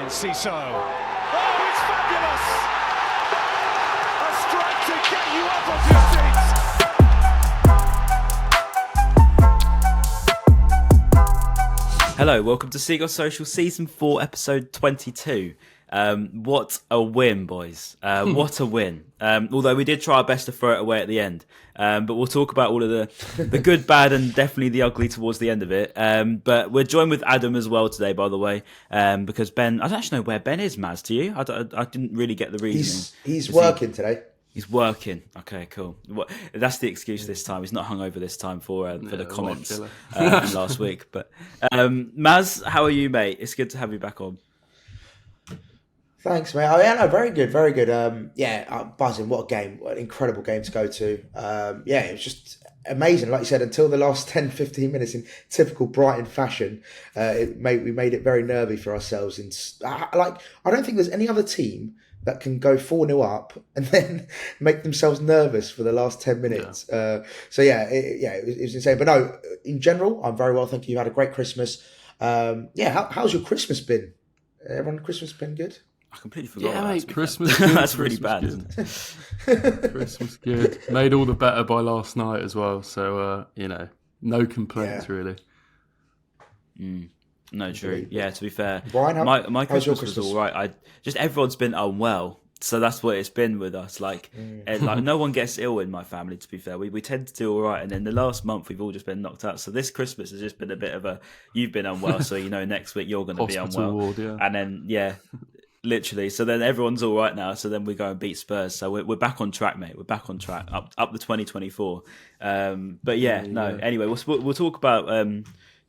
Ciso. Oh, it's fabulous! A strike to get you up off your seats. Hello, welcome to Seagulls Social Season 4, Episode 22. What a win, boys. What a win. Although we did try our best to throw it away at the end. But we'll talk about all of the good, bad, and definitely the ugly towards the end of it. But we're joined with Adam as well today, by the way, because Ben, I don't actually know where Ben is, Maz, to you? I didn't really get the reasoning. He's working today. He's working. Okay, cool. That's the excuse this time. He's not hungover this time for the comments from last week. But Maz, how are you, mate? It's good to have you back on. Thanks, mate. Oh, yeah, no, very good, very good. Buzzing. What a game. What an incredible game to go to. It was just amazing. Like you said, until the last 10, 15 minutes in typical Brighton fashion, we made it very nervy for ourselves. I don't think there's any other team that can go 4-0 up and then make themselves nervous for the last 10 minutes. Yeah. It was insane. But no, in general, I'm very well, thank you. You had a great Christmas. How's your Christmas been? Everyone, Christmas been good? I completely forgot. Yeah, mate, Christmas. That's really bad, isn't it? Christmas good. Made all the better by last night as well. So no complaints really. No, true. Yeah, to be fair, Brian, my Christmas was all right. Everyone's been unwell, so that's what it's been with us. No one gets ill in my family. To be fair, we tend to do all right, and then the last month we've all just been knocked out. So this Christmas has just been a bit of a you've been unwell, so next week you're going to be unwell, ward, yeah. And then literally. So then everyone's all right now. So then we go and beat Spurs. So we're back on track, mate. We're back on track up the 2024. Anyway, we'll talk about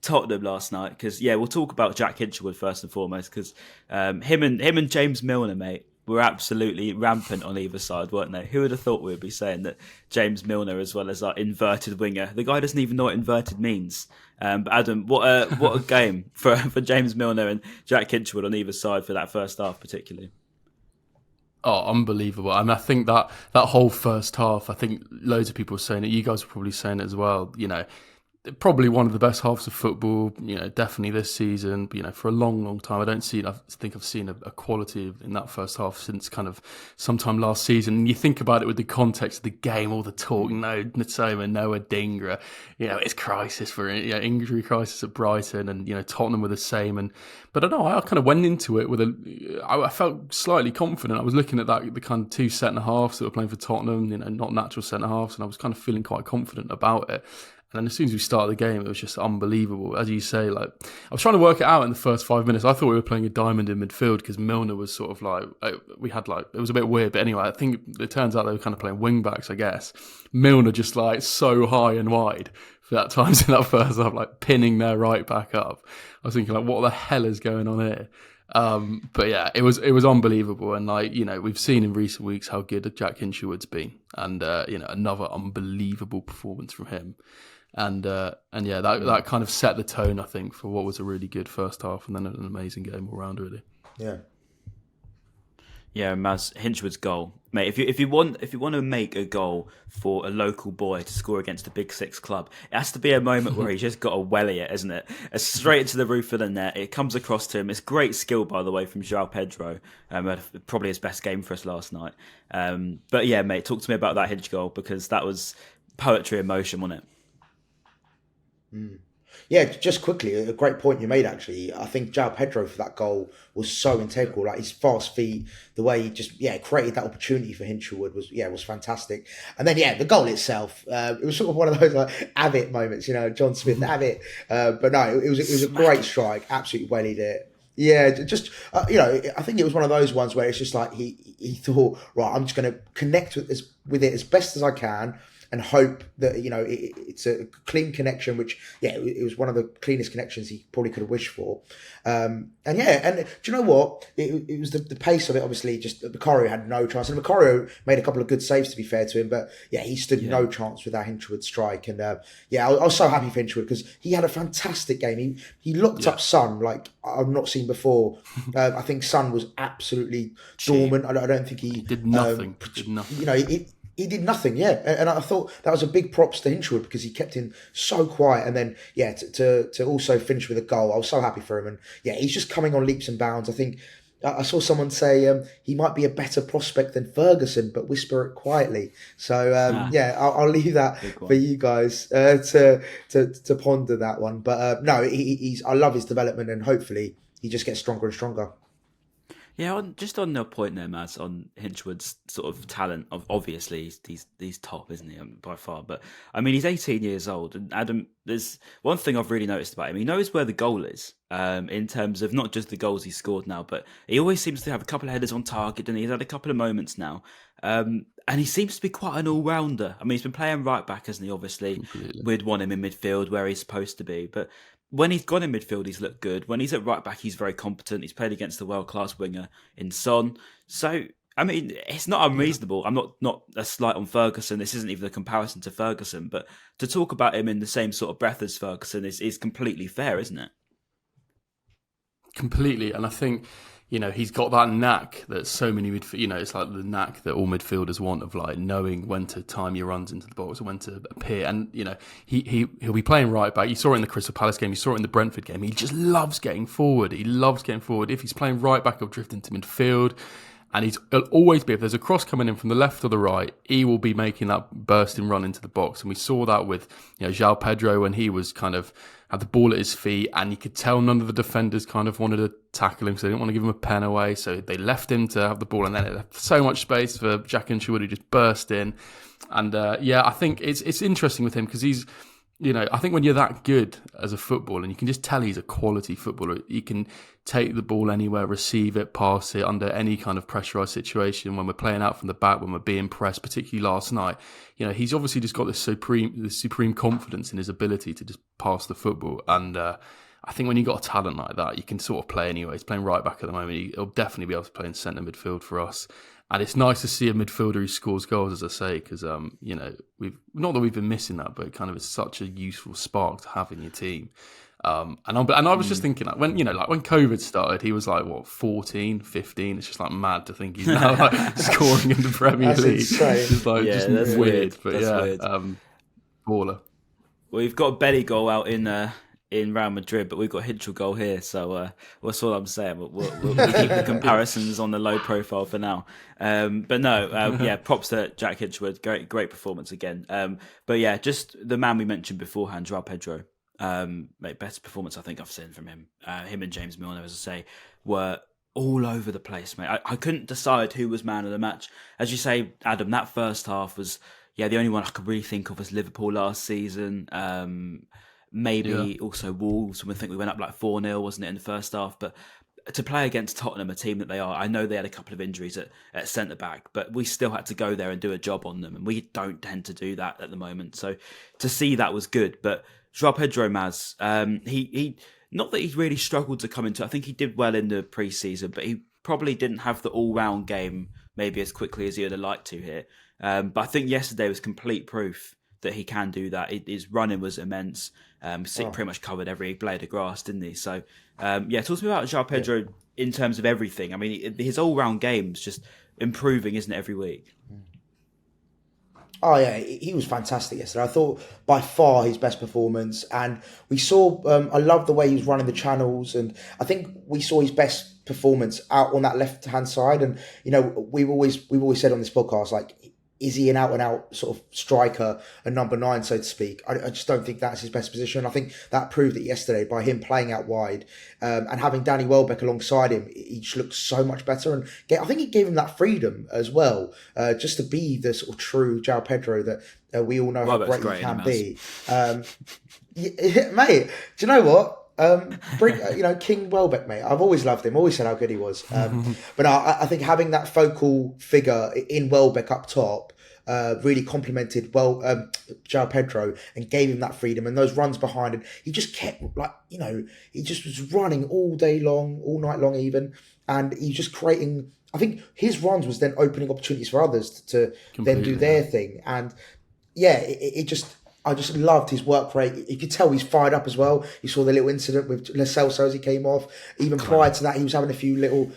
Tottenham last night because we'll talk about Jack Hinshelwood first and foremost because him and James Milner, mate, were absolutely rampant on either side, weren't they? Who would have thought we would be saying that James Milner as well as our inverted winger? The guy doesn't even know what inverted means. But Adam, what a game for James Milner and Jack Hinshelwood on either side for that first half particularly. Oh, unbelievable. I mean, I think that whole first half, I think loads of people were saying it. You guys were probably saying it as well. Probably one of the best halves of football, definitely this season, for a long, long time. I think I've seen a quality in that first half since kind of sometime last season. And you think about it with the context of the game, all the talk, no Natoma, no Adingra, it's crisis for injury crisis at Brighton and, Tottenham were the same. But I don't know, I kind of went into it with I felt slightly confident. I was looking at the kind of two centre halves that were playing for Tottenham, not natural centre halves, and I was kind of feeling quite confident about it. And then as soon as we started the game, it was just unbelievable. As you say, I was trying to work it out in the first 5 minutes. I thought we were playing a diamond in midfield because Milner was sort of it was a bit weird. But anyway, I think it turns out they were kind of playing wing backs, I guess. Milner just so high and wide for that times in that first half, pinning their right back up. I was thinking what the hell is going on here? It was unbelievable. And we've seen in recent weeks how good Jack Hinshelwood's been. And, another unbelievable performance from him. That kind of set the tone, I think, for what was a really good first half and then an amazing game all round, really. Yeah, Maz, Hinshelwood's goal, mate. If you want to make a goal for a local boy to score against a Big Six club, it has to be a moment where he's just got to welly it, isn't it? Straight into the roof of the net. It comes across to him. It's great skill, by the way, from Joao Pedro. Probably his best game for us last night. Mate, talk to me about that Hinch goal because that was poetry in motion, wasn't it? Yeah, just quickly, a great point you made, actually. I think Joao Pedro for that goal was so integral. His fast feet, the way he just, created that opportunity for Hinshelwood was fantastic. And then, the goal itself, it was sort of one of those Avett moments, John Smith, Avett. But no, it was a great strike, absolutely wellied it. Yeah, just, I think it was one of those ones where it's just he thought, right, I'm just going to connect with it as best as I can. And hope that, it's a clean connection, which, it was one of the cleanest connections he probably could have wished for. And do you know what? It was the pace of it, obviously, just Vicario had no chance. And Vicario made a couple of good saves, to be fair to him. But, he stood no chance with that Hinshelwood strike. And, I was so happy for Hinshelwood because he had a fantastic game. He looked up Son like I've not seen before. I think Son was absolutely dormant. I don't think he did nothing. He did nothing, and I thought that was a big props to Hinshelwood because he kept him so quiet, and then to also finish with a goal, I was so happy for him, and he's just coming on leaps and bounds. I think I saw someone say he might be a better prospect than Ferguson, but whisper it quietly. So I'll leave that for you guys to ponder that one. But no, he's I love his development, and hopefully he just gets stronger and stronger. Yeah, just on the point there, Maz, on Hinshelwood's sort of talent. Obviously, he's top, isn't he, by far? But I mean, he's 18 years old, and Adam, there's one thing I've really noticed about him. He knows where the goal is, in terms of not just the goals he's scored now, but he always seems to have a couple of headers on target, and he's had a couple of moments now. And he seems to be quite an all-rounder. I mean, he's been playing right back, hasn't he? Obviously, completely. We'd want him in midfield where he's supposed to be, but when he's gone in midfield, he's looked good. When he's at right back, he's very competent. He's played against the world-class winger in Son. So, I mean, it's not unreasonable. I'm not a slight on Ferguson. This isn't even a comparison to Ferguson. But to talk about him in the same sort of breath as Ferguson is completely fair, isn't it? Completely. And I think, he's got that knack that so many it's like the knack that all midfielders want of like knowing when to time your runs into the box or when to appear. And, he'll be playing right back. You saw it in the Crystal Palace game. You saw it in the Brentford game. He just loves getting forward. He loves getting forward. If he's playing right back, he'll drift into midfield. And he'll always be, if there's a cross coming in from the left or the right, he will be making that bursting run into the box. And we saw that with, Joao Pedro when he was kind of had the ball at his feet, and you could tell none of the defenders kind of wanted to tackle him, so they didn't want to give him a pen away. So they left him to have the ball, and then it left so much space for Jack Hinshelwood, who just burst in. And I think it's interesting with him because he's, I think when you're that good as a footballer, and you can just tell he's a quality footballer, he can take the ball anywhere, receive it, pass it under any kind of pressurised situation. When we're playing out from the back, when we're being pressed, particularly last night, he's obviously just got this supreme confidence in his ability to just pass the football. And I think when you've got a talent like that, you can sort of play anywhere. He's playing right back at the moment. He'll definitely be able to play in centre midfield for us. And it's nice to see a midfielder who scores goals, as I say, because we've not that we've been missing that, but it kind of is such a useful spark to have in your team. And I was just thinking, like when COVID started, he was like 14, 15. It's just like mad to think he's now like scoring in the Premier League. It's like that's weird, but weird. Baller. Well, you've got a belly goal out in Real Madrid, but we've got Hinshelwood goal here, so that's all I'm saying. We'll keep the comparisons on the low profile for now. But no, props to Jack Hinshelwood. Great performance again. But yeah, just the man we mentioned beforehand, Joao Pedro. Best performance I think I've seen from him. Him and James Milner, as I say, were all over the place, mate. I couldn't decide who was man of the match. As you say, Adam, that first half was the only one I could really think of was Liverpool last season. Maybe also Wolves, when I think we went up like 4-0, wasn't it, in the first half? But to play against Tottenham, a team that they are, I know they had a couple of injuries at centre-back, but we still had to go there and do a job on them, and we don't tend to do that at the moment. So to see that was good. But Joao Pedro, Maz, he not that he really struggled to come into, I think he did well in the pre-season, but he probably didn't have the all-round game maybe as quickly as he would have liked to here. But I think yesterday was complete proof that he can do that. His running was immense. Pretty much covered every blade of grass, didn't he? So, talk to me about Joao Pedro in terms of everything. I mean, his all-round game's just improving, isn't it, every week? Oh yeah, he was fantastic yesterday. I thought by far his best performance, and we saw. I love the way he was running the channels, and I think we saw his best performance out on that left-hand side. And we've always said on this podcast, like, is he an out-and-out sort of striker, a number 9, so to speak? I just don't think that's his best position. I think that proved it yesterday by him playing out wide and having Danny Welbeck alongside him. He just looked so much better. And I think he gave him that freedom as well, just to be the sort of true Joao Pedro that we all know how great he can be. Mate, do you know what? King Welbeck, mate. I've always loved him. Always said how good he was. But I think having that focal figure in Welbeck up top really complemented Joao Pedro and gave him that freedom and those runs behind him. He just kept he just was running all day long, all night long even, and he just creating. I think his runs was then opening opportunities for others to then do their thing, and I just loved his work rate. You could tell he's fired up as well. You saw the little incident with Lo Celso as he came off. Even prior to that, he was having a few little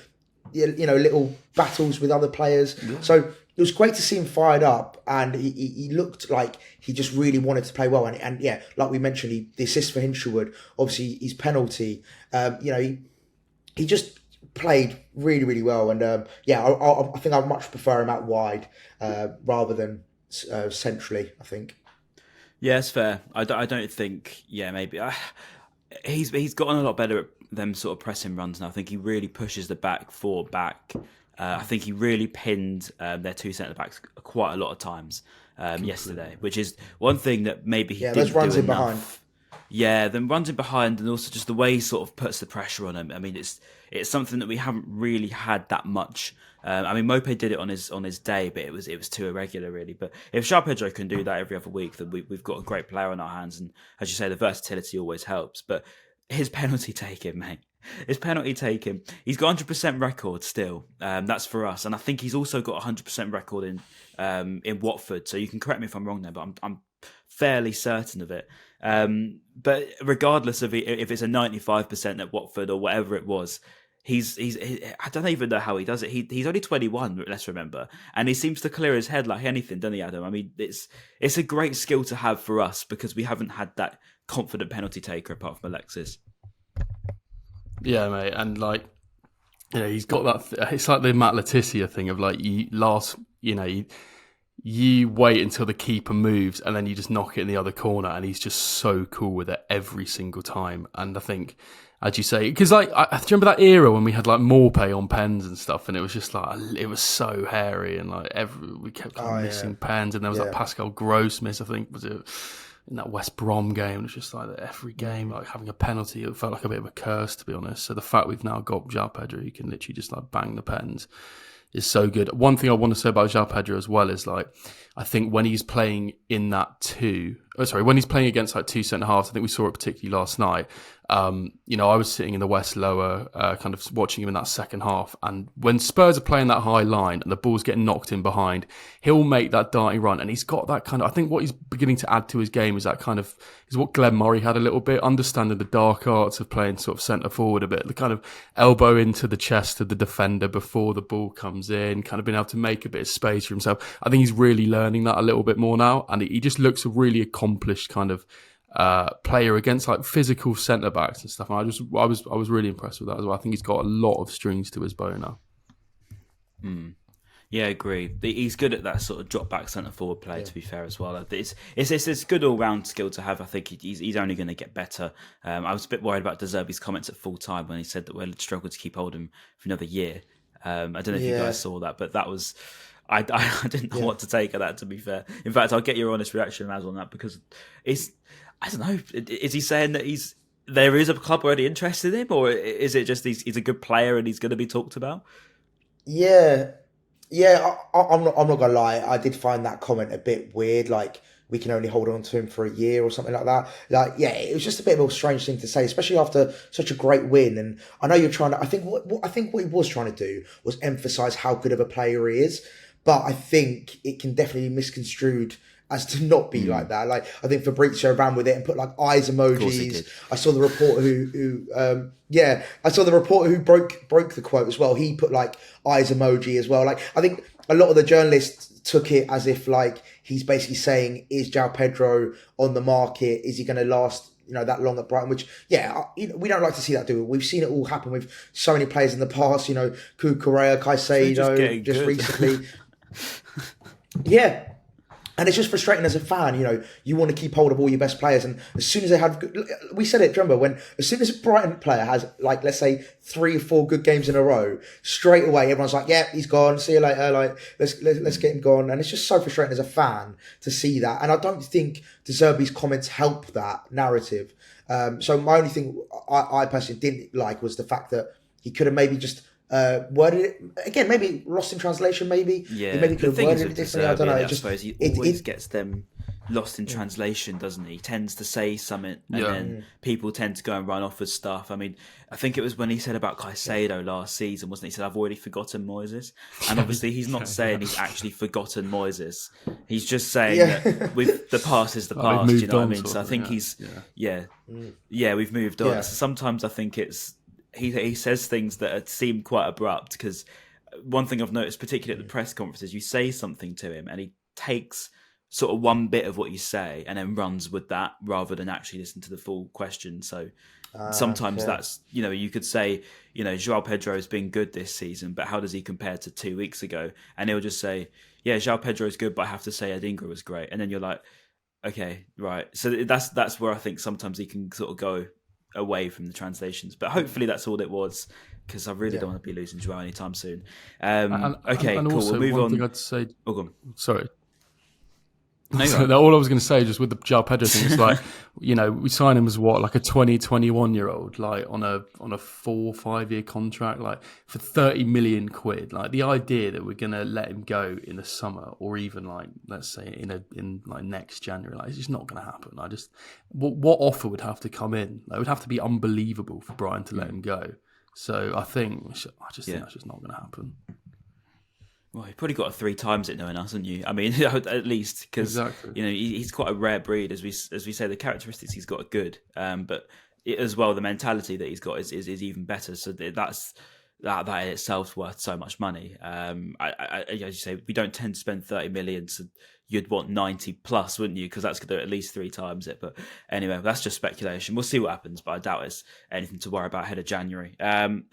battles with other players. Yeah. So it was great to see him fired up, and he looked like he just really wanted to play well. And like we mentioned, the assist for Hinshelwood, obviously his penalty. He just played really, really well. And I think I much prefer him out wide rather than centrally, I think. Yeah, it's fair. I don't think. Yeah, maybe he's gotten a lot better at them sort of pressing runs now. I think he really pushes the back four back. I think he really pinned their two centre backs quite a lot of times yesterday, which is one thing that maybe he didn't those runs do in enough. behind. Yeah, then runs in behind, and also just the way he sort of puts the pressure on him. I mean, it's something that we haven't really had that much. I mean, Mope did it on his day, but it was too irregular, really. But if Joao Pedro can do that every other week, then we've got a great player on our hands. And as you say, the versatility always helps. But his penalty taking, mate. His penalty taking. He's got 100% record still. That's for us, and I think he's also got 100% record in Watford. So you can correct me if I'm wrong there, but I'm fairly certain of it. But regardless of if it's a 95% at Watford or whatever it was, he's I don't even know how he does it. He's only 21, let's remember, and he seems to clear his head like anything, doesn't he, Adam? I mean, it's a great skill to have for us because we haven't had that confident penalty taker apart from Alexis. Yeah, mate, and like, he's got that. It's like the Matt Letizia thing of like you wait until the keeper moves and then you just knock it in the other corner, and he's just so cool with it every single time. And I think, as you say, because like, I remember that era when we had like Morpay on pens and stuff, and it was just like, it was so hairy, and like we kept missing pens, and there was like Pascal Gross miss, I think, was it in that West Brom game? It was just like every game, like having a penalty, it felt like a bit of a curse, to be honest. So the fact we've now got Joao Pedro, who can literally just like bang the pens, is so good. One thing I want to say about Joao Pedro as well is like, I think when he's playing in that when he's playing against like two centre halves, I think we saw it particularly last night. I was sitting in the West Lower, kind of watching him in that second half, and when Spurs are playing that high line and the ball's getting knocked in behind, he'll make that darting run, and he's got that kind of, I think what he's beginning to add to his game is that kind of, is what Glenn Murray had a little bit, understanding the dark arts of playing sort of centre forward a bit, the kind of elbow into the chest of the defender before the ball comes in, kind of being able to make a bit of space for himself. I think he's really learning that a little bit more now, and he just looks a really accomplished kind of player against like physical centre backs and stuff. And I was really impressed with that as well. I think he's got a lot of strings to his bow now. Yeah, I agree. He's good at that sort of drop back centre forward play. To be fair, as well, it's good all round skill to have. I think he's only going to get better. I was a bit worried about Zerbi's comments at full time when he said that we'll struggle to keep hold of him for another year. I don't know if you guys saw that, but that was. I didn't know what to take of that, to be fair. In fact, I'll get your honest reaction, Maz, on that, because I don't know. Is he saying that there is a club already interested in him, or is it just he's a good player and he's going to be talked about? Yeah. I'm not gonna lie. I did find that comment a bit weird. Like, we can only hold on to him for a year or something like that. Like, yeah, it was just a bit of a strange thing to say, especially after such a great win. And I know you're trying to. I think what he was trying to do was emphasise how good of a player he is. But I think it can definitely be misconstrued as to not be like that. Like, I think Fabrizio ran with it and put like eyes emojis. I saw the reporter who broke the quote as well. He put like eyes emoji as well. Like, I think a lot of the journalists took it as if like he's basically saying, is Joao Pedro on the market? Is he going to last that long at Brighton? Which, we don't like to see that, do we? We've seen it all happen with so many players in the past, Cucurella, Caicedo, just recently. Yeah. And it's just frustrating as a fan, you want to keep hold of all your best players. And as soon as they have, we said it, remember, as soon as a Brighton player has, like, let's say 3 or 4 good games in a row, straight away, everyone's like, yeah, he's gone. See you later. Like, let's get him gone. And it's just so frustrating as a fan to see that. And I don't think Zerbi's comments help that narrative. So my only thing I personally didn't like was the fact that he could have maybe just worded it again, maybe lost in translation. Maybe he maybe could have worded it differently. I don't know. I suppose he always gets them lost in translation, doesn't he? He tends to say something, and then people tend to go and run off with stuff. I mean, I think it was when he said about Caicedo last season, wasn't he? He said, "I've already forgotten Moises," and obviously he's not saying he's actually forgotten Moises. He's just saying that with the past is the past. You know what I mean? So I think he's we've moved on. Yeah. So sometimes I think it's. He says things that seem quite abrupt, because one thing I've noticed, particularly at the press conferences, you say something to him and he takes sort of one bit of what you say and then runs with that rather than actually listen to the full question. So sometimes okay. that's, you could say, Joao Pedro has been good this season, but how does he compare to 2 weeks ago? And he'll just say, yeah, Joao Pedro is good, but I have to say Adingra was great. And then you're like, okay, right. So that's where I think sometimes he can sort of go away from the translations. But hopefully that's all it was, because I really don't want to be losing Joao anytime soon. Okay, and cool. also, We'll move one on. thing I'd say. Oh, go on. Sorry. No, So all I was going to say, just with the Joao Pedro thing, it's like, we sign him as like a 21-year-old, like on a 4-5 year contract, like for 30 million quid. Like the idea that we're going to let him go in the summer, or even like, let's say in like next January, like it's just not going to happen. What offer would have to come in? Like, it would have to be unbelievable for Brian to let him go. So I just think that's just not going to happen. Well, you've probably got to 3 times it knowing us, haven't you? I mean, at least, because he's quite a rare breed, as we say. The characteristics he's got are good, but as well, the mentality that he's got is even better. So that in itself worth so much money. As you say, we don't tend to spend 30 million. So you'd want 90 plus, wouldn't you? Because that's going to do at least 3 times it. But anyway, that's just speculation. We'll see what happens, but I doubt it's anything to worry about ahead of January.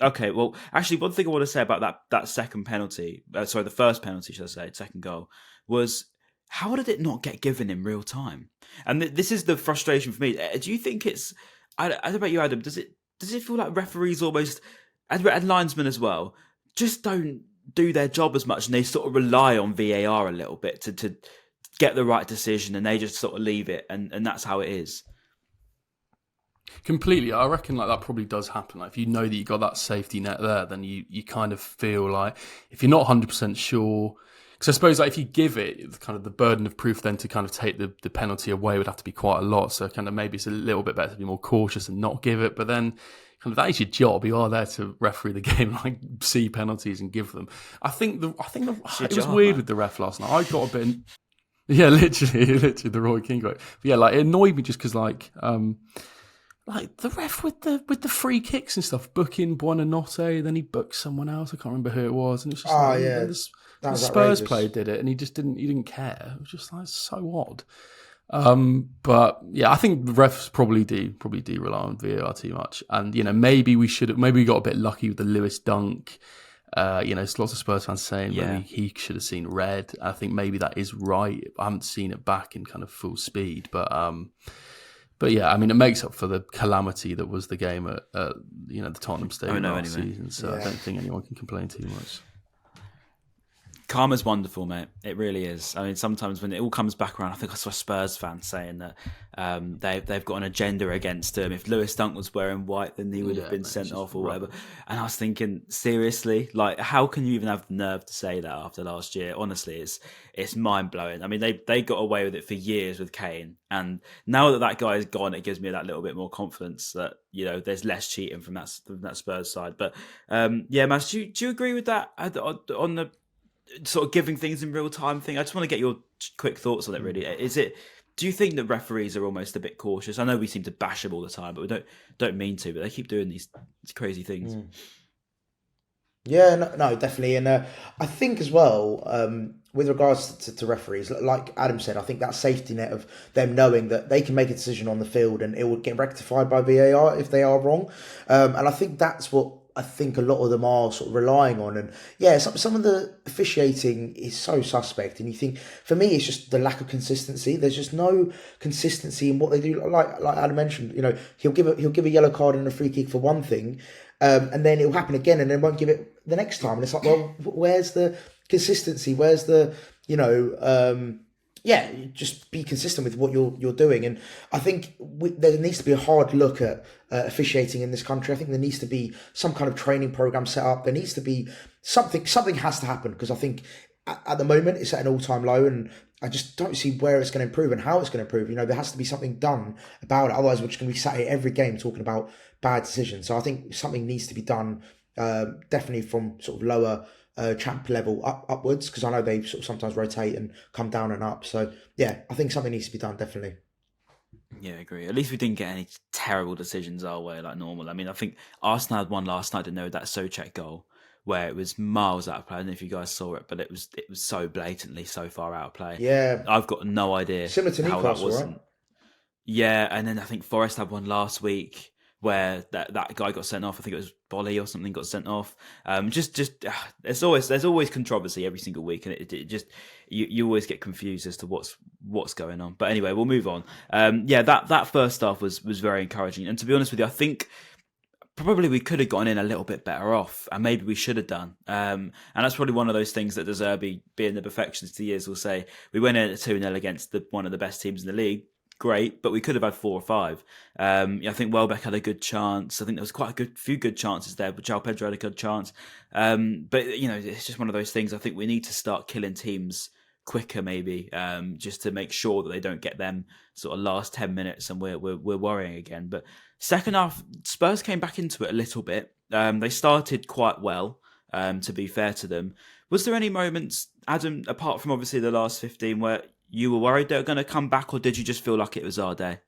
Okay, well, actually, one thing I want to say about that second penalty, the first penalty, should I say, second goal, was how did it not get given in real time? And this is the frustration for me. Do you think it's, I don't know about you, Adam, does it feel like referees almost, and linesmen as well, just don't do their job as much, and they sort of rely on VAR a little bit to get the right decision, and they just sort of leave it, and that's how it is. Completely. I reckon like that probably does happen. Like if you know that you got that safety net there, then you kind of feel like, if you're not 100% sure, because I suppose like if you give it kind of the burden of proof, then to kind of take the penalty away would have to be quite a lot. So kind of maybe it's a little bit better to be more cautious and not give it. But then kind of that is your job. You are there to referee the game, like see penalties and give them. I think it was weird with the ref last night. I got a bit. Yeah, literally the Roy King quote. But yeah, like it annoyed me just because like the ref with the free kicks and stuff, booking Buonanotte, then he booked someone else. I can't remember who it was, and it's just the Spurs player did it, and he didn't care. It was just like so odd. But yeah, I think the refs probably do rely on VAR too much, and maybe we got a bit lucky with the Lewis dunk. Lots of Spurs fans saying he should have seen red. I think maybe that is right. I haven't seen it back in kind of full speed, but yeah, I mean, it makes up for the calamity that was the game at the Tottenham Stadium last season. So I don't think anyone can complain too much. Karma's wonderful, mate. It really is. I mean, sometimes when it all comes back around, I think I saw Spurs fans saying that they've got an agenda against him. If Lewis Dunk was wearing white, then he would have been sent off or whatever. And I was thinking, seriously, like, how can you even have the nerve to say that after last year? Honestly, it's mind blowing. I mean, they got away with it for years with Kane, and now that guy is gone, it gives me that little bit more confidence that there's less cheating from that Spurs side. But Matt, do you agree with that on the sort of giving things in real time thing? I just want to get your quick thoughts on it. Really, do you think that referees are almost a bit cautious? I know we seem to bash them all the time, but we don't mean to. But they keep doing these crazy things. Yeah, no, definitely, and I think as well with regards to referees, like Adam said, I think that safety net of them knowing that they can make a decision on the field and it will get rectified by VAR if they are wrong, and I think that's what I think a lot of them are sort of relying on. And yeah, some of the officiating is so suspect, and you think, for me, it's just the lack of consistency. There's just no consistency in what they do. Like Adam mentioned, he'll give a yellow card and a free kick for one thing, and then it'll happen again, and then won't give it the next time. And it's like, well, where's the consistency? Where's the just be consistent with what you're doing. And I think there needs to be a hard look at officiating in this country. I think there needs to be some kind of training program set up. There needs to be something has to happen, because I think at the moment it's at an all-time low, and I just don't see where it's going to improve and how it's going to improve. There has to be something done about it. Otherwise, we're just going to be sat here every game talking about bad decisions. So I think something needs to be done, definitely from sort of lower champ level upwards, because I know they sort of sometimes rotate and come down and up. So yeah, I think something needs to be done, definitely. Yeah, I agree. At least we didn't get any terrible decisions our way like normal. I mean, I think Arsenal had one last night, didn't know, that Souček goal where it was miles out of play. I don't know if you guys saw it, but it was so blatantly so far out of play. Yeah, I've got no idea. Similar to how Newcastle, that wasn't. Right? Yeah, and then I think Forest had one last week where that guy got sent off. I think it was Bolly or something got sent off. There's always controversy every single week, and it just you always get confused as to what's going on. But anyway, we'll move on. That first half was very encouraging, and to be honest with you, I think probably we could have gone in a little bit better off, and maybe we should have done. And that's probably one of those things that Zerbi, being the perfectionist he is, will say. We went in at 2-0 against one of the best teams in the league. Great, but we could have had 4 or 5. I think Welbeck had a good chance. I think there was quite few good chances there, but Joao Pedro had a good chance. But it's just one of those things. I think we need to start killing teams quicker, maybe, just to make sure that they don't get them sort of last 10 minutes and we're worrying again. But second half, Spurs came back into it a little bit. They started quite well, to be fair to them. Was there any moments, Adam, apart from obviously the last 15, where you were worried they were going to come back, or did you just feel like it was our day?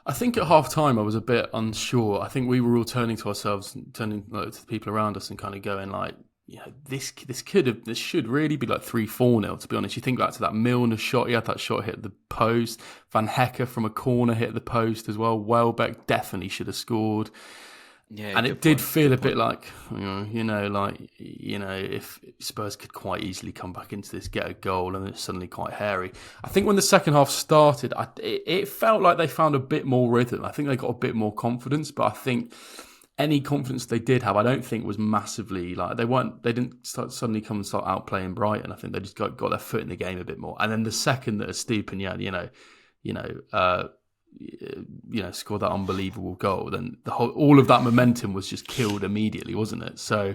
I think at half time I was a bit unsure. I think we were all turning to ourselves, turning to the people around us and kind of going like, this should really be like 3-4-0, to be honest. You think back to that Milner shot, he had that shot hit the post. Van Hecker from a corner hit the post as well. Welbeck definitely should have scored. Yeah, and it did feel a bit like, if Spurs could quite easily come back into this, get a goal, and it's suddenly quite hairy. I think when the second half started, it felt like they found a bit more rhythm. I think they got a bit more confidence, but I think any confidence they did have, I don't think was massively like they didn't suddenly come and start outplaying Brighton. I think they just got their foot in the game a bit more. And then the second that Estupinan, scored that unbelievable goal, then all of that momentum was just killed immediately, wasn't it? So,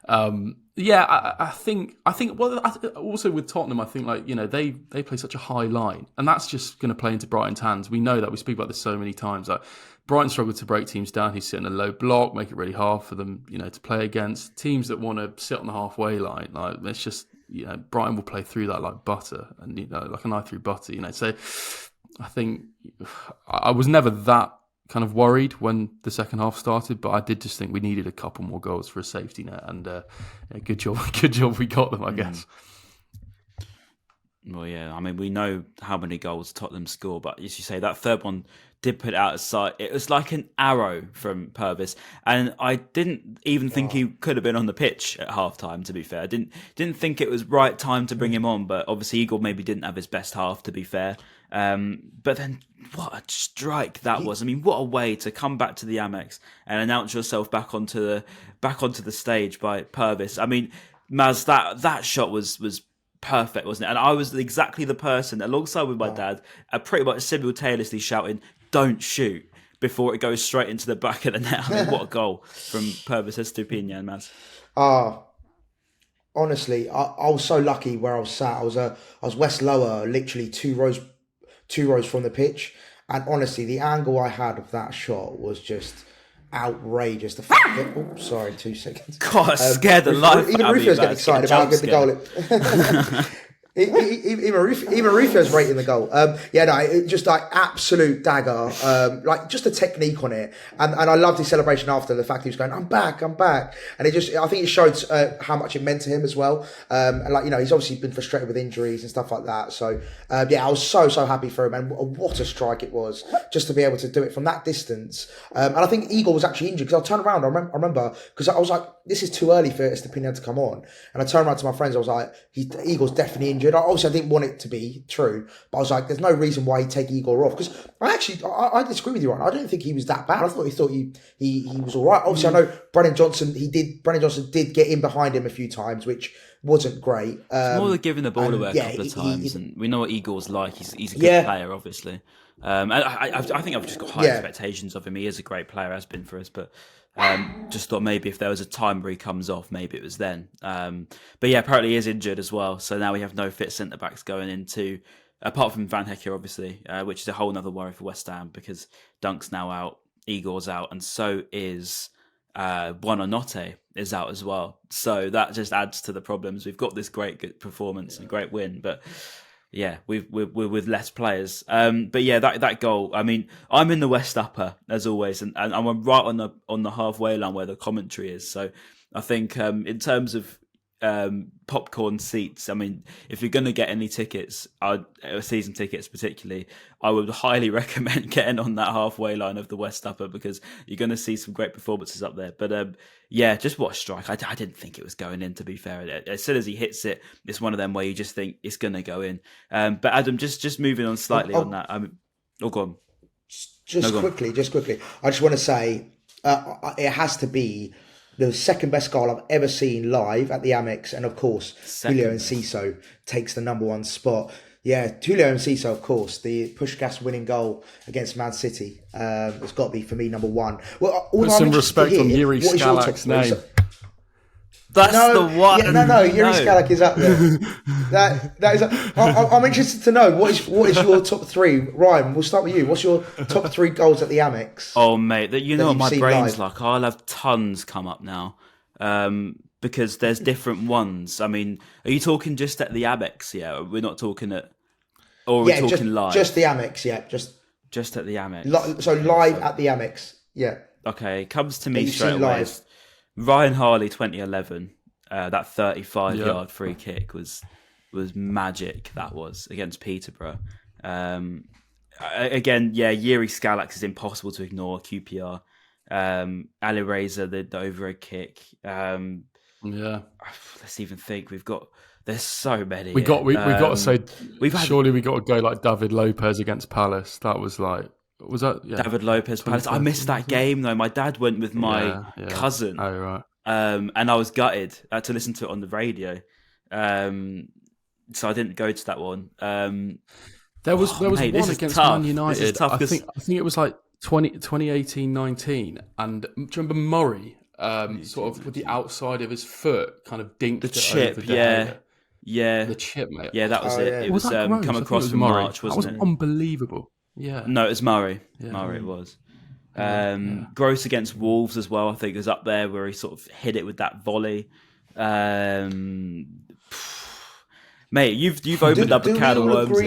I think also with Tottenham, I think they play such a high line, and that's just going to play into Brighton's hands. We know that, we speak about this so many times. Like Brighton struggled to break teams down who sit in a low block, make it really hard for them, to play against teams that want to sit on the halfway line. Like it's just, Brighton will play through that like butter, and like a knife through butter. So I think I was never that kind of worried when the second half started, but I did just think we needed a couple more goals for a safety net, and good job we got them, I guess. Well, yeah, I mean, we know how many goals Tottenham score, but as you say, that third one did put it out of sight. It was like an arrow from Pervis, and I didn't even think he could have been on the pitch at half-time, to be fair. I didn't think it was right time to bring him on, but obviously Igor maybe didn't have his best half, to be fair. But then what a strike that was. I mean, what a way to come back to the Amex and announce yourself back onto the stage by Pervis. I mean, Maz, that shot was perfect, wasn't it? And I was exactly the person, alongside with my dad, pretty much simultaneously shouting, "Don't shoot," before it goes straight into the back of the net. I mean, what a goal from Pervis Estupinan, Maz. Honestly, I was so lucky where I was sat. I was West Lower, literally two rows from the pitch, and honestly, the angle I had of that shot was just outrageous. The fact that, 2 seconds. God, scared the life. Even Rufio's getting excited about how good the goal is. Even Rufio's rating the goal. Just like absolute dagger. Like just the technique on it, and I loved his celebration after the fact he was going, I'm back, and I think it showed how much it meant to him as well. He's obviously been frustrated with injuries and stuff like that. So I was so happy for him, and what a strike it was just to be able to do it from that distance. And I think Igor was actually injured, because I turned around. I remember because I was like, this is too early for Estupinan to come on, and I turned around to my friends. I was like, Igor's definitely injured. Obviously, I didn't want it to be true, but I was like, there's no reason why he'd take Igor off, because I disagree with you, Ryan. I don't think he was that bad. I thought he was all right. Obviously, I know Brennan Johnson did get in behind him a few times, which wasn't great. It's more than giving the ball away a couple of times, and we know what Igor's like. He's a good player, obviously. I think I've just got high expectations of him. He is a great player, has been for us, but just thought maybe if there was a time where he comes off, maybe it was then. But yeah, apparently he is injured as well. So now we have no fit centre-backs going into, apart from Van Hecker, obviously, which is a whole other worry for West Ham, because Dunk's now out, Igor's out, and so is Buonanotte is out as well. So that just adds to the problems. We've got this good performance and great win, but yeah, we're with less players. But yeah, that goal. I mean, I'm in the West Upper as always, and I'm right on the halfway line where the commentary is. So I think in terms of popcorn seats. I mean, if you're going to get any tickets, season tickets particularly, I would highly recommend getting on that halfway line of the West Upper, because you're going to see some great performances up there. But yeah, just what a strike. I didn't think it was going in, to be fair. As soon as he hits it, it's one of them where you just think it's going to go in. But Adam, just moving on slightly on that. Go on. Just quickly, I just want to say it has to be the second best goal I've ever seen live at the Amex, and of course, Julio Enciso takes the number one spot. Yeah, Julio Enciso, of course, the Puskás winning goal against Man City. It's got to be, for me, number one. Well, put some respect on Yuri Skalak's name. That's the one. Yeah, no, Yuri Skalak is up there. that is. I'm interested to know what is your top three. Ryan, we'll start with you. What's your top three goals at the Amex? Oh, mate, you know what my brain's like. I'll have tons come up now, because there's different ones. I mean, are you talking just at the Amex? Yeah, we're not talking at, or we're talking live. Just the Amex. Yeah, just at the Amex. So live at the Amex. Yeah. Okay, comes to me straight away. Live. Ryan Harley 2011, that 35-yard free kick was magic. That was against Peterborough. Again, Yuri Skalak is impossible to ignore. QPR, Ali Reza, the overhead kick. Let's even think. There's so many. We got to say. Surely we got to go like David Lopez against Palace. That was like. Was that David Lopez Palace? I missed that game though. My dad went with my cousin. Oh right. And I was gutted. I had to listen to it on the radio. So I didn't go to that one. There was one against Man United. Tough, I think it was like 2018-19. And do you remember Murray? Sort of with the outside of his foot, kind of dinked the it chip. Over the yeah, the chip, mate. Yeah, that was it. Yeah. It was come across from March, wasn't it? That was unbelievable. Yeah. No, it was Murray. Yeah. Murray it was. Gross against Wolves as well, I think, is up there where he sort of hit it with that volley. Mate, you've opened up a can of worms.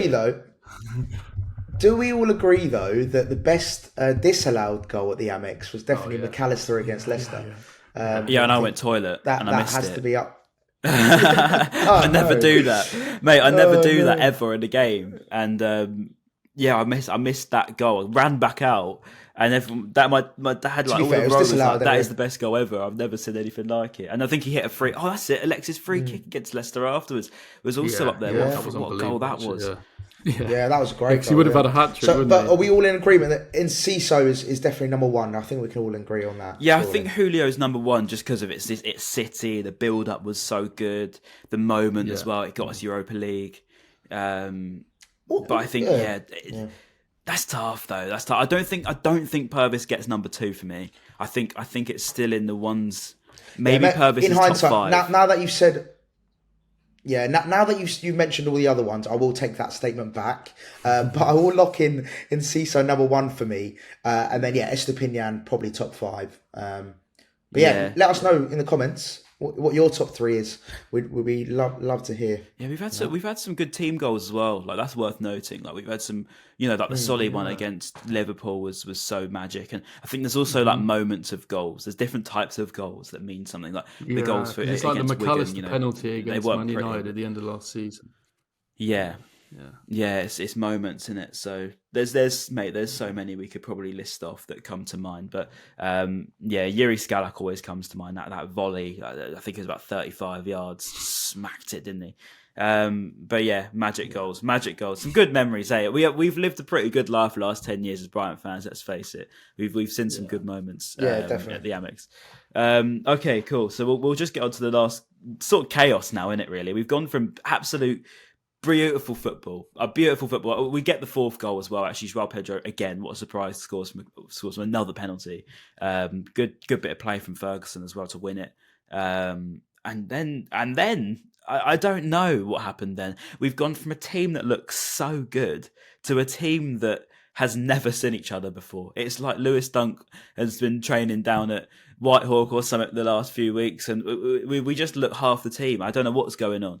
Do we all agree though that the best disallowed goal at the Amex was definitely McAllister against Leicester? And I went toilet and I missed it. That has to be up. I never do that, mate. I never do that ever in a game, and I missed that goal. I ran back out, and my dad like, that is the best goal ever. I've never seen anything like it. And I think he hit a free. Oh, that's it. Alexis free kick against Leicester afterwards was also up there. What a goal that was. Yeah, that was a great goal. He would have had a hat trick. But are we all in agreement that Enciso is definitely number one? I think we can all agree on that. Yeah, surely. I think Julio's number one just because of its City. The build up was so good. The moment as well. It got us Europa League. But I think that's tough though. That's tough. I don't think Pervis gets number two for me. I think it's still in the ones. Maybe Pervis in is hindsight, top five. Now that you've said. Yeah, now that you've mentioned all the other ones, I will take that statement back. But I will lock in Enciso number one for me. And then, Estupinan probably top five. But let us know in the comments what your top three is. We'd love to hear. Yeah, we've had some good team goals as well. Like that's worth noting. Like we've had some, like the solid one against Liverpool was so magic. And I think there's also like moments of goals. There's different types of goals that mean something. Like the goals for it's like the McAllister Wigan, penalty against Man United at the end of last season. Yeah. It's moments in it. So there's so many we could probably list off that come to mind. But Yuri Skalak always comes to mind. That volley, I think it was about 35 yards, smacked it, didn't he? But yeah, magic goals, some good memories. Hey, we've lived a pretty good life the last 10 years as Brighton fans. Let's face it, we've seen some good moments. Definitely at the Amex. Okay, cool. So we'll just get on to the last sort of chaos now, innit? Really, we've gone from absolute beautiful football. We get the fourth goal as well. Actually, Joao Pedro again. What a surprise! Scores from another penalty. Good bit of play from Ferguson as well to win it. And then I don't know what happened then. We've gone from a team that looks so good to a team that has never seen each other before. It's like Lewis Dunk has been training down at Whitehawk or something the last few weeks, and we just look half the team. I don't know what's going on.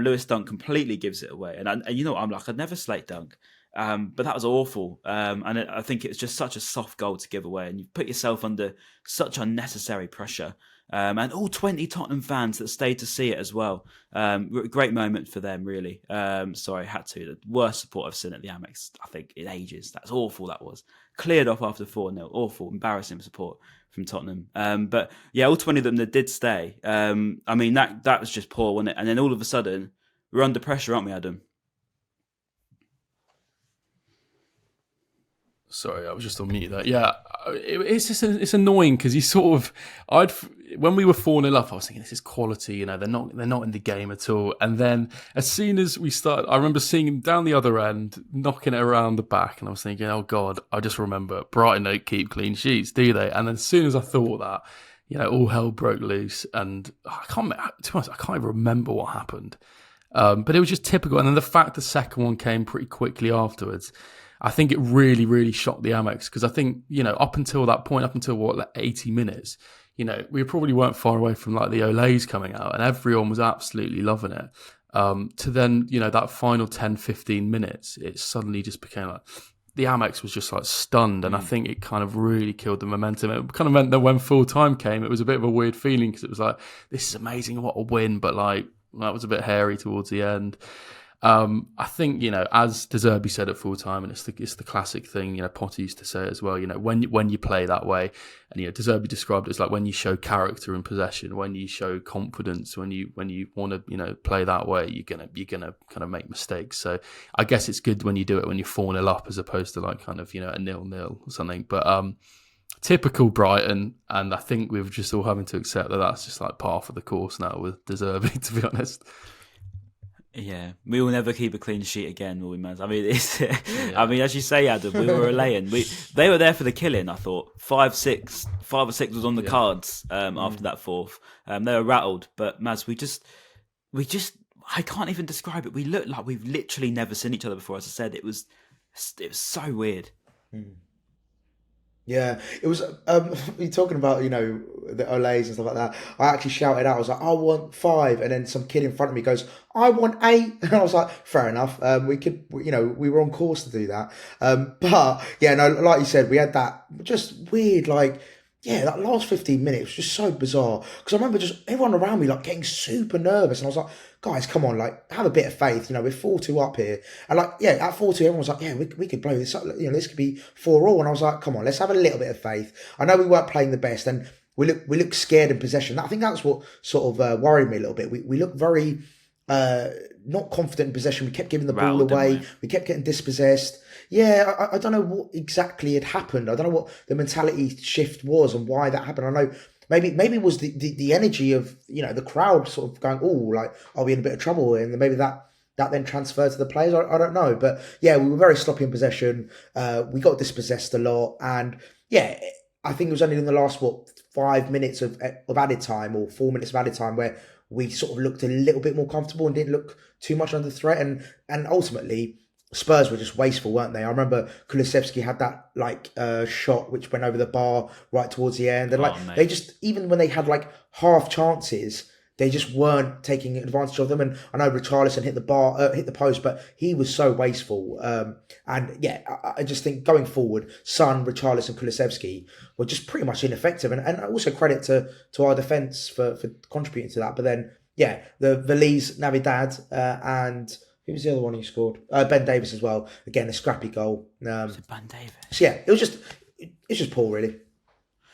Lewis Dunk completely gives it away, and I'm like, I'd never slate Dunk, but that was awful. And I think it's just such a soft goal to give away, and you put yourself under such unnecessary pressure. and all 20 Tottenham fans that stayed to see it as well. Great moment for them, really. Sorry, had to. The worst support I've seen at the Amex, I think, in ages. That's awful, that was. Cleared off after 4-0. Awful, embarrassing support from Tottenham. But yeah, all 20 of them that did stay. I mean, that was just poor, wasn't it? And then all of a sudden, we're under pressure, aren't we, Adam? Sorry, I was just on mute there. Yeah, it's annoying because you sort of when we were 4-0 up, I was thinking this is quality. You know, they're not in the game at all. And then as soon as we started, I remember seeing him down the other end, knocking it around the back, and I was thinking, oh God, I just remember Brighton don't keep clean sheets, do they? And then as soon as I thought that, you know, all hell broke loose, and to be honest, I can't even remember what happened. But it was just typical. And then the fact the second one came pretty quickly afterwards, I think it really, really shocked the Amex, because I think, you know, up until that point, up until like 80 minutes, you know, we probably weren't far away from like the Olays coming out, and everyone was absolutely loving it. To then, you know, that final 10, 15 minutes, it suddenly just became like, the Amex was just like stunned, and I think it kind of really killed the momentum. It kind of meant that when full time came, it was a bit of a weird feeling, because it was like, this is amazing, what a win, but like, that was a bit hairy towards the end. I think, you know, as Zerbi said at full time, and it's the classic thing, you know, Potter used to say as well, you know, when you play that way, and, you know, Zerbi described it as like when you show character in possession, when you show confidence, when you want to, you know, play that way, you're gonna kind of make mistakes. So I guess it's good when you do it when you're 4-0 up, as opposed to like kind of, you know, a 0-0 or something. But typical Brighton, and I think we're just all having to accept that that's just like par for the course now with Zerbi, to be honest. Yeah, we will never keep a clean sheet again, will we, man? I mean, I mean, as you say, Adam, we were relaying. They were there for the killing. I thought 5-6 was on the cards after that fourth. They were rattled, but Maz, we just, I can't even describe it. We looked like we've literally never seen each other before. As I said, it was so weird. Yeah, it was. You're talking about, you know, the Olays and stuff like that. I actually shouted out, I was like, I want 5, and then some kid in front of me goes, I want 8, and I was like, fair enough. We could, you know, we were on course to do that. But yeah, no, like you said, we had that just weird, like, yeah, that last 15 minutes was just so bizarre, because I remember just everyone around me like getting super nervous, and I was like, guys, come on, like, have a bit of faith, you know, we're 4-2 up here, and like, yeah, at 4-2 everyone was like, yeah, we could blow this up, you know, this could be 4-4, and I was like, come on, let's have a little bit of faith. I know we weren't playing the best, and we looked scared in possession. I think that's what sort of worried me a little bit. We looked very not confident in possession. We kept giving the ball away. We kept getting dispossessed. Yeah, I don't know what exactly had happened. I don't know what the mentality shift was and why that happened. I know maybe it was the energy of, you know, the crowd sort of going, oh, like, are we in a bit of trouble? And maybe that then transferred to the players. I don't know. But yeah, we were very sloppy in possession. We got dispossessed a lot. And yeah, I think it was only in the last, 5 minutes of added time, or 4 minutes of added time, where we sort of looked a little bit more comfortable and didn't look too much under threat. And ultimately, Spurs were just wasteful, weren't they? I remember Kulusevski had that like shot which went over the bar right towards the end, and like they just, even when they had like half chances, they just weren't taking advantage of them. And I know Richarlison hit the post, but he was so wasteful. And yeah, I just think going forward, Son, Richarlison, Kulusevski were just pretty much ineffective. And also credit to our defence for contributing to that. But then, yeah, the Veliz, Navidad, and who was the other one who scored? Ben Davies as well. Again, a scrappy goal. Was it Ben Davies? So yeah, it's just poor, really.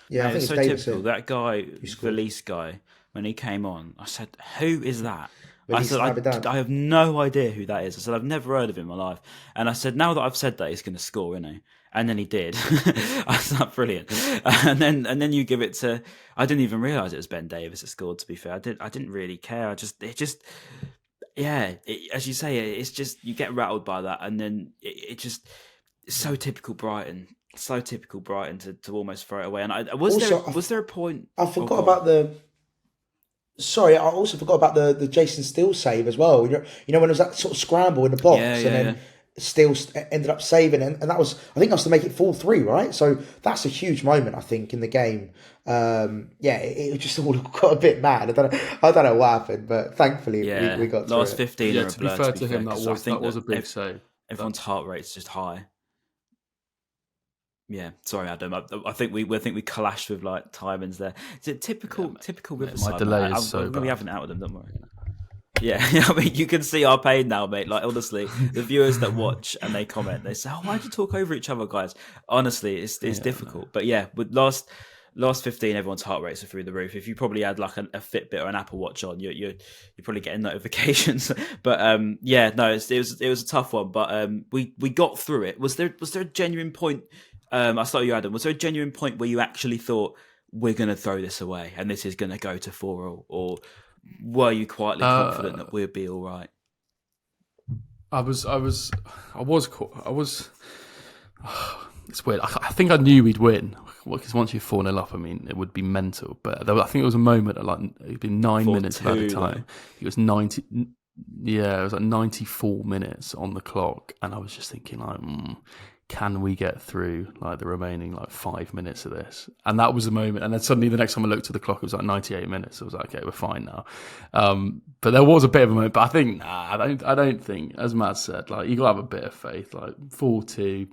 Yeah, I think it's so Davis typical. That guy, Veliz guy, when he came on, I said, who is that? I said, I have no idea who that is. I said, I've never heard of him in my life. And I said, now that I've said that, he's going to score, isn't he? And then he did. I was like, brilliant. And then you give it to, I didn't even realise it was Ben Davies that scored, to be fair. I didn't really care. As you say, it's just, you get rattled by that. And then it's so typical Brighton. So typical Brighton to almost throw it away. And was there a point? I forgot about the. Sorry, I also forgot about the Jason Steele save as well. You know when there was that sort of scramble in the box, then Steele ended up saving, and that was, I think, that was to make it 4-3, right? So that's a huge moment, I think, in the game. It just all got a bit mad. I don't know what happened, but thankfully we got through last 15. Yeah, to be fair to him, that was a big save. Everyone's heart rate's just high. Yeah, sorry, Adam. I think we clashed with like timings there. Is it typical Riverside? My delay is so bad. We haven't out of them, don't worry. Yeah, I mean, you can see our pain now, mate. Like, honestly, the viewers that watch and they comment, they say, "Oh, why'd you talk over each other, guys?" Honestly, it's difficult. But yeah, with last 15, everyone's heart rates are through the roof. If you probably had like a Fitbit or an Apple Watch on, you're probably getting notifications. But yeah, no, it was a tough one. But we got through it. Was there a genuine point? I saw you, Adam. Was there a genuine point where you actually thought we're going to throw this away and this is going to go to 4-4, or were you quietly confident that we'd be all right? I was. It's weird. I think I knew we'd win because once you're 4-0 up, I mean, it would be mental. But I think it was a moment at like it'd been 9 minutes by the time. It was 90. Yeah, it was like 94 minutes on the clock, and I was just thinking like, can we get through like the remaining like 5 minutes of this? And that was the moment. And then suddenly the next time I looked at the clock, it was like 98 minutes. I was like, okay, we're fine now. But there was a bit of a moment. But I think I don't think, as Matt said, like you got to have a bit of faith. Like 4-2,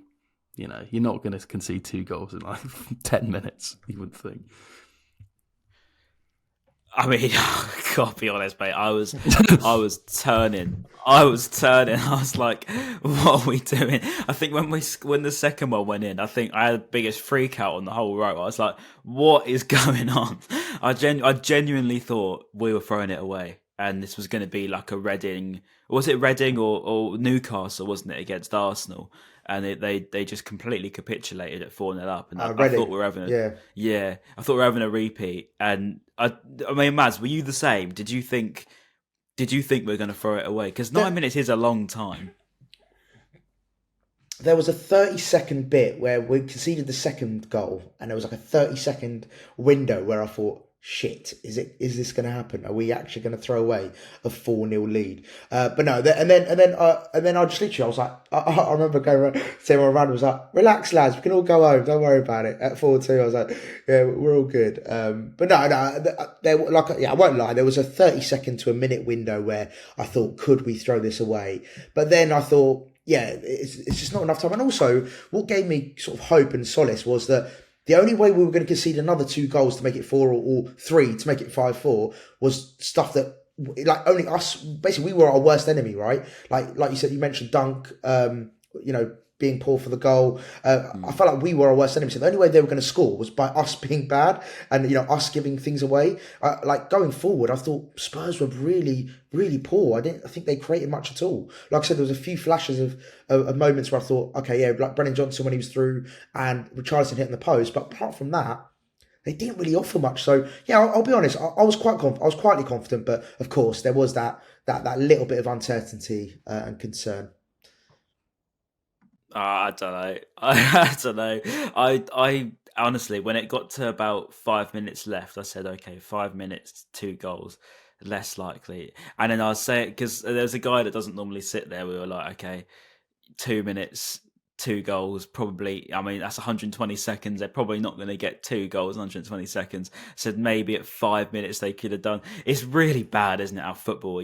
you know, you're not going to concede 2 goals in like 10 minutes. You would think. I mean, gotta be honest, mate. I was turning. I was like, "What are we doing?" I think when the second one went in, I think I had the biggest freak out on the whole row. I was like, "What is going on?" I genuinely thought we were throwing it away, and this was going to be like a Reading. Was it Reading or Newcastle? Wasn't it against Arsenal? And they just completely capitulated at 4-0 up, and I thought we were having I thought we were having a repeat. And I mean, Maz, were you the same? Did you think we were going to throw it away? Because 9 minutes is a long time. There was a 30-second bit where we conceded the second goal, and there was like a 30-second window where I thought, shit, is this going to happen? Are we actually going to throw away a 4-0 lead? But no, and then I just literally, I was like, I remember going around, saying my run was like, relax lads, we can all go home, don't worry about it. At 4-2, I was like, yeah, we're all good. But no, I won't lie, there was a 30-second to a minute window where I thought, could we throw this away? But then I thought, yeah, it's just not enough time. And also, what gave me sort of hope and solace was that the only way we were going to concede another 2 goals to make it 4 or 3 to make it 5-4 was stuff that, like, only us, basically we were our worst enemy, right? Like you said, you mentioned Dunk, being poor for the goal. I felt like we were our worst enemy. So the only way they were going to score was by us being bad and, you know, us giving things away. Like going forward, I thought Spurs were really, really poor. I think they created much at all. Like I said, there was a few flashes of moments where I thought, okay, yeah, like Brennan Johnson when he was through and Richarlison hitting the post. But apart from that, they didn't really offer much. So yeah, I'll be honest, I was quietly confident, but of course there was that little bit of uncertainty and concern. I don't know. I don't know. I honestly, when it got to about 5 minutes left, I said, okay, 5 minutes, 2 goals, less likely. And then I was saying, because there's a guy that doesn't normally sit there, we were like, okay, 2 minutes, 2 goals, probably, I mean, that's 120 seconds. They're probably not going to get 2 goals in 120 seconds. Said maybe at 5 minutes they could have done. It's really bad, isn't it, our football?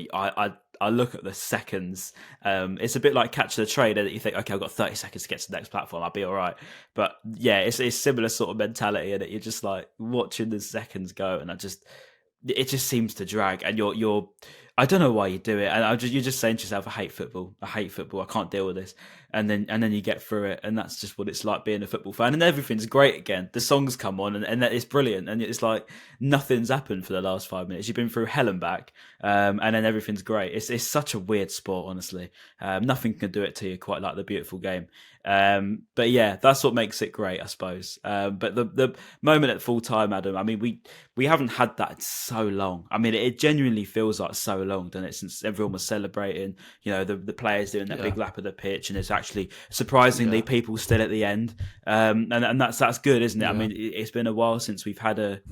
I look at the seconds. It's a bit like catch the trader that you think, okay, I've got 30 seconds to get to the next platform. I'll be all right. But yeah, it's similar sort of mentality, and you're just like watching the seconds go, and it just seems to drag. And you're I don't know why you do it, and you're just saying to yourself, I hate football. I can't deal with this. And then you get through it, and that's just what it's like being a football fan. And everything's great again. The songs come on, and it's brilliant. And it's like nothing's happened for the last 5 minutes. You've been through hell and back, and then everything's great. It's such a weird sport, honestly. Nothing can do it to you quite like the beautiful game. But yeah, that's what makes it great, I suppose. But the moment at full time, Adam, I mean, we haven't had that in so long. I mean, it genuinely feels like so long, doesn't it? Since everyone was celebrating, you know, the players doing that big lap of the pitch, and it's actually surprisingly people still at the end. And that's good, isn't it? Yeah. I mean, it's been a while since we've had a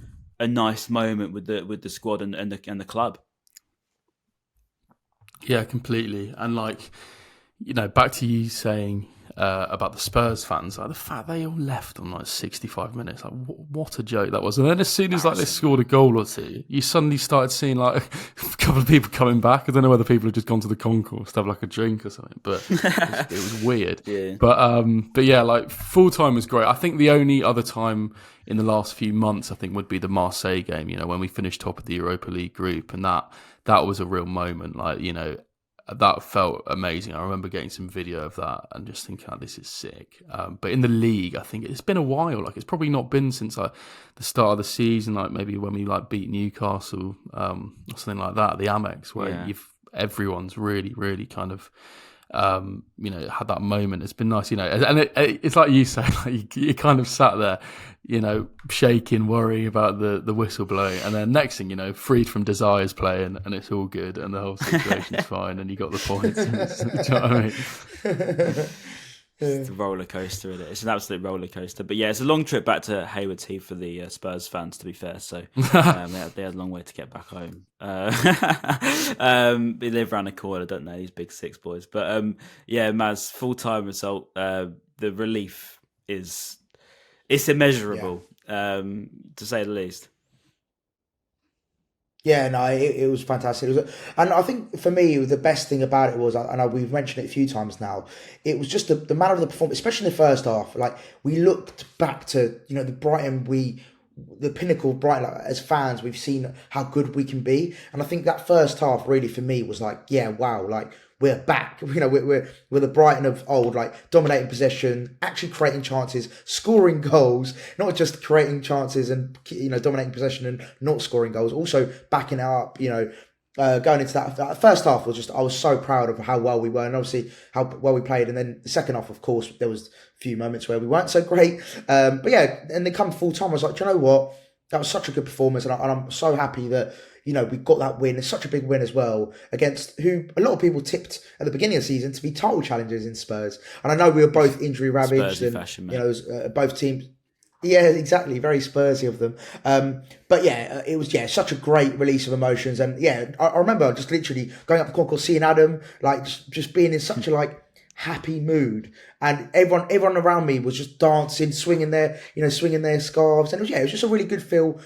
nice moment with the squad and the club. Yeah, completely. And like, you know, back to you saying about the Spurs fans, like the fact they all left on like 65 minutes, like what a joke that was. And then as soon as like they scored a goal or two, you suddenly started seeing like a couple of people coming back. I don't know whether people have just gone to the concourse to have like a drink or something, but it was weird. Yeah. But yeah, like full time was great. I think the only other time in the last few months, I think, would be the Marseille game. When we finished top of the Europa League group, and that was a real moment. Like, that felt amazing. I remember getting some video of that and just thinking, oh, this is sick. But in the league, I think it's been a while. Like, it's probably not been since like the start of the season, like maybe when we like beat Newcastle or something like that, the Amex, where everyone's really, really kind of had that moment. It's been nice, and it's like you say, like you kind of sat there, shaking, worrying about the whistle blowing, and then next thing freed from desires playing, and it's all good, and the whole situation's fine, and you got the points. Do you know what I mean? It's a roller coaster, isn't it? It's an absolute roller coaster. But yeah, it's a long trip back to Haywards Heath for the Spurs fans, to be fair. So they had a long way to get back home. They live around the corner, don't they? These big six boys. But yeah, Maz, full-time result. The relief it's immeasurable, to say the least. Yeah, no, it was fantastic. And I think for me, the best thing about it was, and we've mentioned it a few times now, it was just the manner of the performance, especially in the first half. Like, we looked back to, the Brighton, the pinnacle of Brighton, like, as fans, we've seen how good we can be. And I think that first half really for me was like, yeah, wow, like, we're back. We're the Brighton of old, like dominating possession, actually creating chances, scoring goals, not just creating chances and dominating possession and not scoring goals. Also backing it up. Going into that first half I was so proud of how well we were, and obviously how well we played. And then the second half, of course, there was a few moments where we weren't so great. But yeah, and then come full time, I was like, do you know what? That was such a good performance, and I'm so happy that we got that win. It's such a big win as well against who a lot of people tipped at the beginning of the season to be title challengers in Spurs. And I know we were both injury ravaged, and fashion, it was, both teams. Yeah, exactly. Very Spursy of them. But yeah, it was such a great release of emotions. And yeah, I remember just literally going up the concourse, seeing Adam, like just being in such a happy mood, and everyone around me was just dancing, swinging their scarves, and it was just a really good feel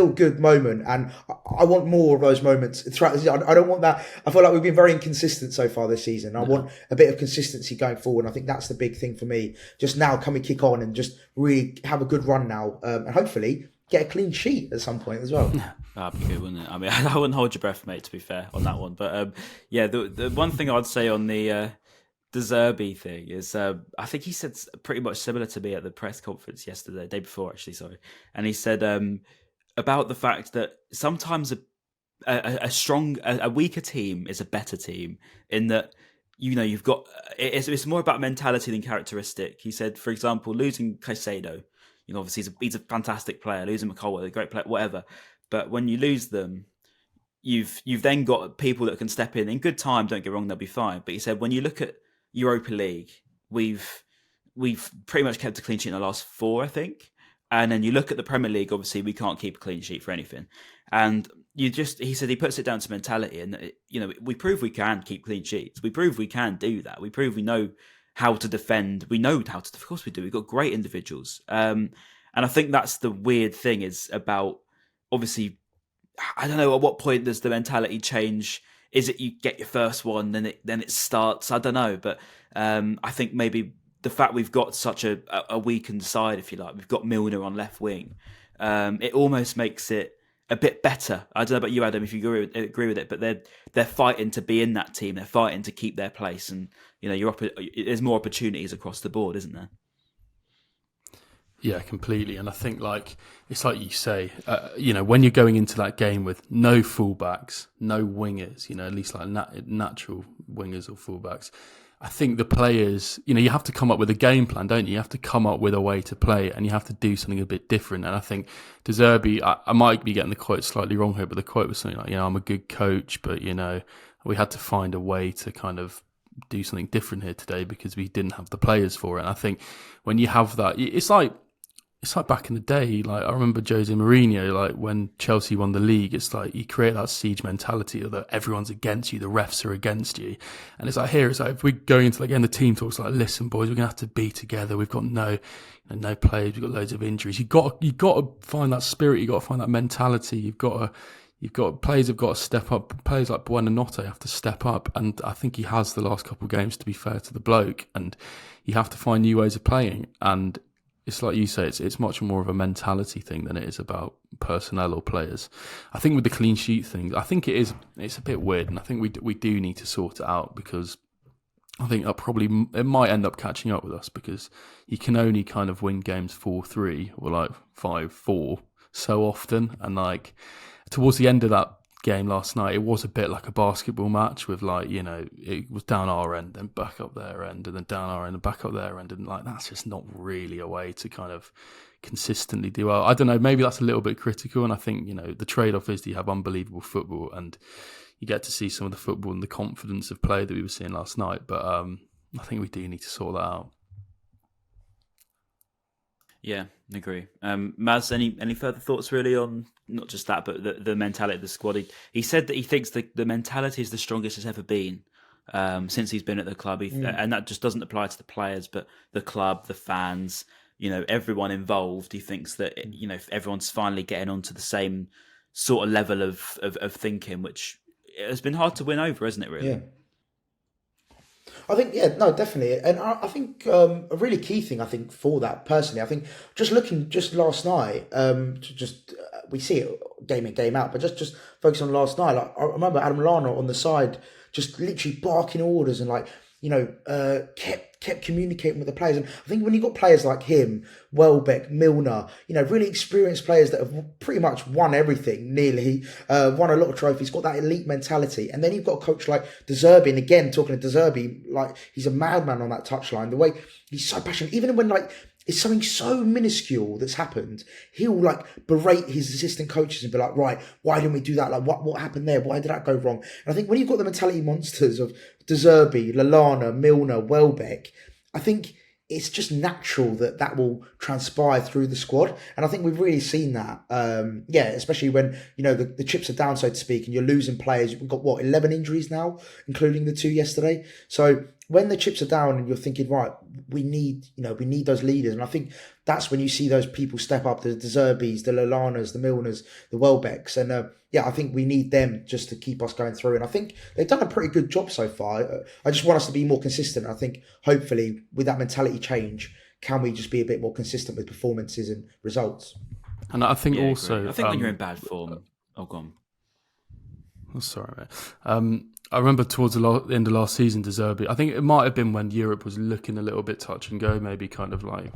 good moment. And I want more of those moments throughout the season. I don't want that. I feel like we've been very inconsistent so far this season. I want a bit of consistency going forward. I think that's the big thing for me. Just now, can we kick on and just really have a good run now, and hopefully get a clean sheet at some point as well. That'd be good, wouldn't it? I mean, I wouldn't hold your breath, mate, to be fair, on that one. But yeah, the one thing I'd say on the Zerbi thing is, I think he said pretty much similar to me at the press conference day before, actually, sorry. And he said about the fact that sometimes a weaker team is a better team, in that you've got it's more about mentality than characteristic. He said, for example, losing Caicedo, obviously he's a fantastic player. Losing McCullough, a great player, whatever. But when you lose them, you've then got people that can step in good time. Don't get wrong, they'll be fine. But he said, when you look at Europa League, we've pretty much kept a clean sheet in the last 4, I think. And then you look at the Premier League, obviously we can't keep a clean sheet for anything. And he said he puts it down to mentality, and we prove we can keep clean sheets. We prove we can do that. We prove we know how to defend. We know how to, of course we do. We've got great individuals. And I think that's the weird thing is about, obviously, I don't know at what point does the mentality change. Is it you get your first one, then it starts? I don't know, but I think maybe the fact we've got such a weakened side, if you like, we've got Milner on left wing, it almost makes it a bit better. I don't know about you, Adam, if you agree with it, but they're fighting to be in that team. They're fighting to keep their place, and there's more opportunities across the board, isn't there? Yeah, completely. And I think it's like you say, when you're going into that game with no fullbacks, no wingers, at least natural wingers or fullbacks, I think the players, you have to come up with a game plan, don't you? You have to come up with a way to play, and you have to do something a bit different. And I think to Zerbi, I might be getting the quote slightly wrong here, but the quote was something like, I'm a good coach, but, we had to find a way to kind of do something different here today because we didn't have the players for it. And I think when you have that, it's like back in the day, I remember Jose Mourinho, when Chelsea won the league, it's like you create that siege mentality that everyone's against you, the refs are against you. And it's like if we're going into the team talks, listen, boys, we're going to have to be together. We've got no players, we've got loads of injuries. You've got to find that spirit, you've got to find that mentality, you've got you've got players have got to step up. Players like Buonanotte have to step up, and I think he has the last couple of games, to be fair to the bloke. And you have to find new ways of playing. And it's like you say, it's much more of a mentality thing than it is about personnel or players. I think with the clean sheet thing, I think it's a bit weird, and I think we do need to sort it out, because I think it might end up catching up with us, because you can only kind of win games 4-3 or like 5-4 so often. And like towards the end of that game last night, it was a bit like a basketball match with, like, you know, it was down our end, then back up their end, and then down our end and back up their end. And like, that's just not really a way to kind of consistently do well. I don't know, maybe that's a little bit critical. And I think, you know, the trade-off is that you have unbelievable football and you get to see some of the football and the confidence of play that we were seeing last night. But I think we do need to sort that out. Yeah, I agree. Maz, any further thoughts really on not just that, but the mentality of the squad? He said that he thinks the mentality is the strongest it's ever been since he's been at the club. And that just doesn't apply to the players, but the club, the fans, you know, everyone involved. He thinks that, you know, everyone's finally getting onto the same sort of level of thinking, which has been hard to win over, hasn't it, really? Yeah. I think, yeah, no, definitely. And I think a really key thing, I think, for that, personally, I think just last night, we see it game in, game out, but just focus on last night. Like, I remember Adam Lallana on the side, just literally barking orders and, like, you know, kept communicating with the players. And I think when you've got players like him, Welbeck, Milner, you know, really experienced players that have pretty much won everything, nearly, won a lot of trophies, got that elite mentality. And then you've got a coach like Zerbi, and again, talking to Zerbi, like, he's a madman on that touchline. The way he's so passionate, even when, like, it's something so minuscule that's happened, he'll, like, berate his assistant coaches and be like, right, why didn't we do that? Like, what happened there? Why did that go wrong? And I think when you've got the mentality monsters of Zerbi, Lallana, Milner, Welbeck, I think it's just natural that will transpire through the squad. And I think we've really seen that. Especially when, you know, the chips are down, so to speak, and you're losing players. We've got, 11 injuries now, including the 2 yesterday. So when the chips are down and you're thinking, right, we need those leaders. And I think that's when you see those people step up, the Zerbis, the Lallanas, the Milners, the Welbecks. And I think we need them just to keep us going through. And I think they've done a pretty good job so far. I just want us to be more consistent. I think hopefully with that mentality change, can we just be a bit more consistent with performances and results? And I think also... I think when you're in bad form... Oh, go on. Oh, sorry, mate. I remember towards the end of last season, De Zerbi, I think it might have been when Europe was looking a little bit touch and go, maybe kind of like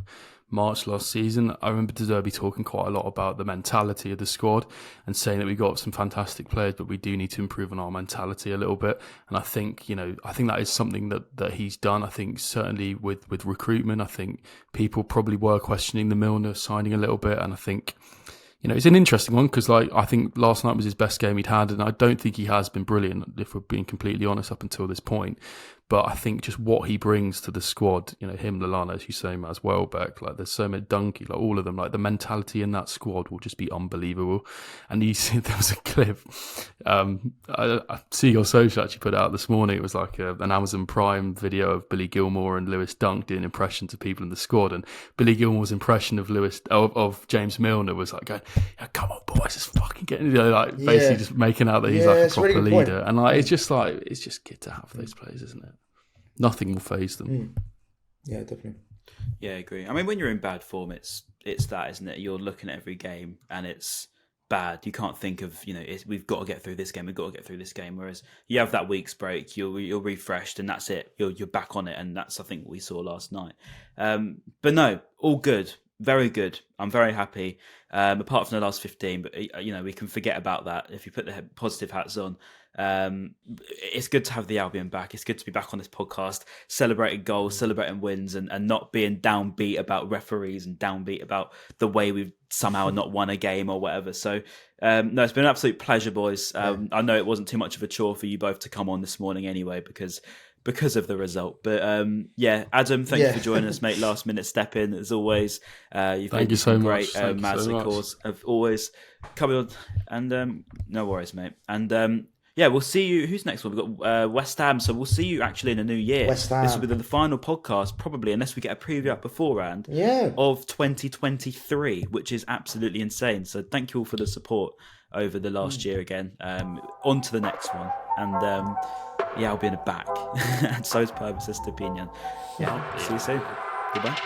March last season. I remember De Zerbi talking quite a lot about the mentality of the squad and saying that we got some fantastic players, but we do need to improve on our mentality a little bit. And I think, that is something that he's done. I think certainly with recruitment, I think people probably were questioning the Milner signing a little bit. And I think, it's an interesting one because, I think last night was his best game he'd had, and I don't think he has been brilliant, if we're being completely honest, up until this point. But I think just what he brings to the squad, him, Lallana, as you say, as Welbeck, there's so many, Dunkey, all of them, the mentality in that squad will just be unbelievable. And you see, there was a clip, Seagulls Social actually put out this morning. It was like an Amazon Prime video of Billy Gilmore and Lewis Dunk doing impressions of people in the squad. And Billy Gilmore's impression of James Milner was like going, yeah, come on, boys, just fucking getting, basically just making out that he's like a proper leader. Point. And it's just good to have those players, isn't it? Nothing will faze them. Yeah, definitely. Yeah, I agree. I mean, when you're in bad form, it's that, isn't it? You're looking at every game and it's bad. You can't think of, we've got to get through this game. We've got to get through this game. Whereas you have that week's break, you're refreshed, and that's it. You're back on it, and that's, I think, what we saw last night. But no, all good. Very good. I'm very happy. Apart from the last 15, but we can forget about that if you put the positive hats on. It's good to have the Albion back. It's good to be back on this podcast, celebrating goals, celebrating wins, and not being downbeat about referees and downbeat about the way we've somehow not won a game or whatever. So, no, it's been an absolute pleasure, boys. I know it wasn't too much of a chore for you both to come on this morning anyway, because of the result. But Adam, thank you for joining us, mate. Last minute step in, as always. Thank you so much. Maz, of course, of always coming on. And no worries, mate. And yeah, we'll see you. Who's next one? We've got West Ham. So we'll see you actually in a new year. West Ham. This will be the final podcast, probably, unless we get a preview up beforehand, of 2023, which is absolutely insane. So thank you all for the support over the last year again. On to the next one. And yeah, I'll be in the back. And so is Pervis Estupinan. Yeah, see you soon. Goodbye.